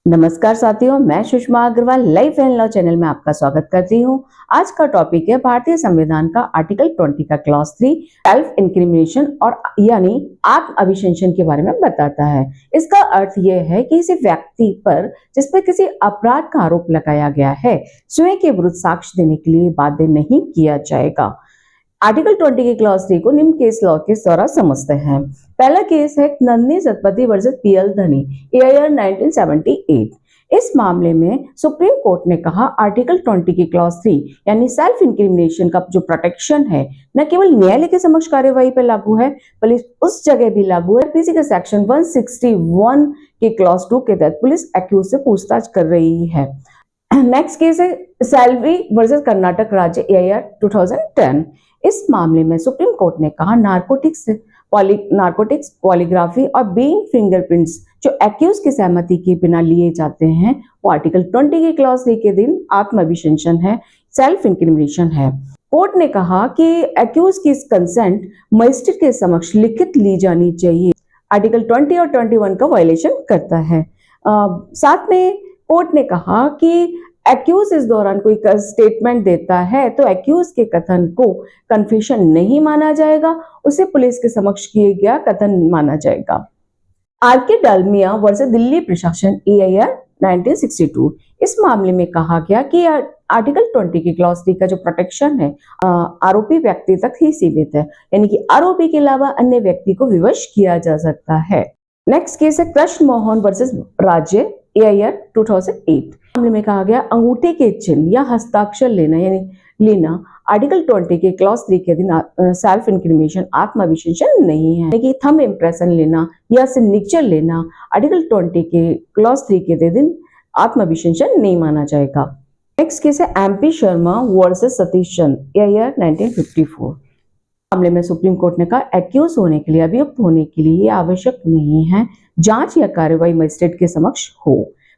नमस्कार साथियों, मैं Sushma Agarwal life and law channel में आपका स्वागत करती हूं। आज का टॉपिक है भारतीय संविधान का आर्टिकल 20 का क्लॉज 3 सेल्फ इंक्रिमिनेशन और यानी आत्म अभिशंसन के बारे में बताता है। इसका अर्थ यह है कि किसी व्यक्ति पर जिस पर किसी अपराध का आरोप लगाया गया है, स्वयं के विरुद्ध साक्ष्य देने के लिए बाध्य नहीं किया जाएगा। आर्टिकल 20 के क्लॉज 3 को निम्न केस लॉ के द्वारा समझते हैं। पहला केस है नंदिनी सतपथी वर्सेस पीएल धनी, ईयर 1978। इस मामले में सुप्रीम कोर्ट ने कहा आर्टिकल 20 की क्लॉज 3 यानी सेल्फ इंक्रिमिनेशन का जो प्रोटेक्शन है न केवल न्यायालय के समक्ष कार्यवाही पर लागू है बल्कि उस जगह भी लागू है पीसी के सेक्शन 161 के क्लॉज 2 के तहत पुलिस एक्यूज से पूछताछ कर रही है। नेक्स्ट केस है सैलवी वर्सेस कर्नाटक राज्य, ईयर 2010। इस मामले में सुप्रीम कोर्ट ने कहा नारकोटिक्स, पॉलीग्राफी और बीइंग फिंगरप्रिंट्स जो एक्यूज की सहमति के बिना लिए जाते हैं वो आर्टिकल 20 के क्लॉज 3 के दिन आत्म अभिशंसन है, सेल्फ इंक्रिमिनेशन है। कोर्ट ने कहा कि एक्यूज की कंसेंट मजिस्ट्रेट के समक्ष लिखित ली जानी चाहिए। आर्टिकल 20 और 21 का वायलेशन करता है। साथ में कोर्ट ने कहा कि एक्यूज इस दौरान कोई स्टेटमेंट देता है तो एक्यूज के कथन को कन्फेशन नहीं माना जाएगा, उसे पुलिस के समक्ष किया गया कथन माना जाएगा। आरके डालमिया वर्सेस दिल्ली प्रशासन, ईयर 1962। इस मामले में कहा गया कि आर्टिकल 20 की क्लॉज 3 का जो प्रोटेक्शन है आरोपी व्यक्ति तक ही सीमित है, यानी कि आरोपी के अलावा अन्य व्यक्ति को विवश किया जा सकता है। नेक्स्ट केस है कृष्ण मोहन वर्सेस राज्य, ईयर 2008। मामले में कहा गया अंगूठे के चिन्ह या हस्ताक्षर लेना यानी लेना आर्टिकल 20 के क्लॉज 3 के दिन सेल्फ इंक्रिमिनेशन आत्म अभिशंसन नहीं है, कि थंब इम्प्रेशन लेना या सिग्नेचर लेना आर्टिकल 20 के क्लॉज 3 के दिन आत्म अभिशंसन नहीं माना जाएगा। नेक्स्ट केस है एमपी शर्मा वर्सेस सतीश चंद, ईयर 1954। मामले में सुप्रीम कोर्ट ने कहा एक्यूज होने के लिए, अभियुक्त होने के लिए आवश्यक नहीं है जांच या कार्रवाई मजिस्ट्रेट के समक्ष हो,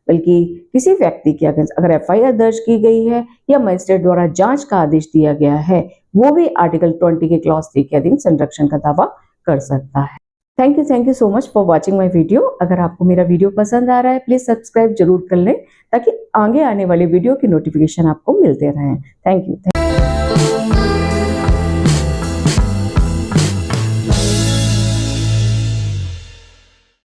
बल्कि किसी व्यक्ति की अगर एफआईआर दर्ज की गई है या मजिस्ट्रेट द्वारा जांच का आदेश दिया गया है वो भी आर्टिकल 20 के क्लॉज 3 के अधीन संरक्षण का दावा कर सकता है। Thank you so much for watching my video. अगर आपको मेरा वीडियो पसंद आ रहा है प्लीज सब्सक्राइब जरूर कर लें ताकि आगे आने वाले वीडियो की नोटिफिकेशन आपको मिलते रहें। Thank you.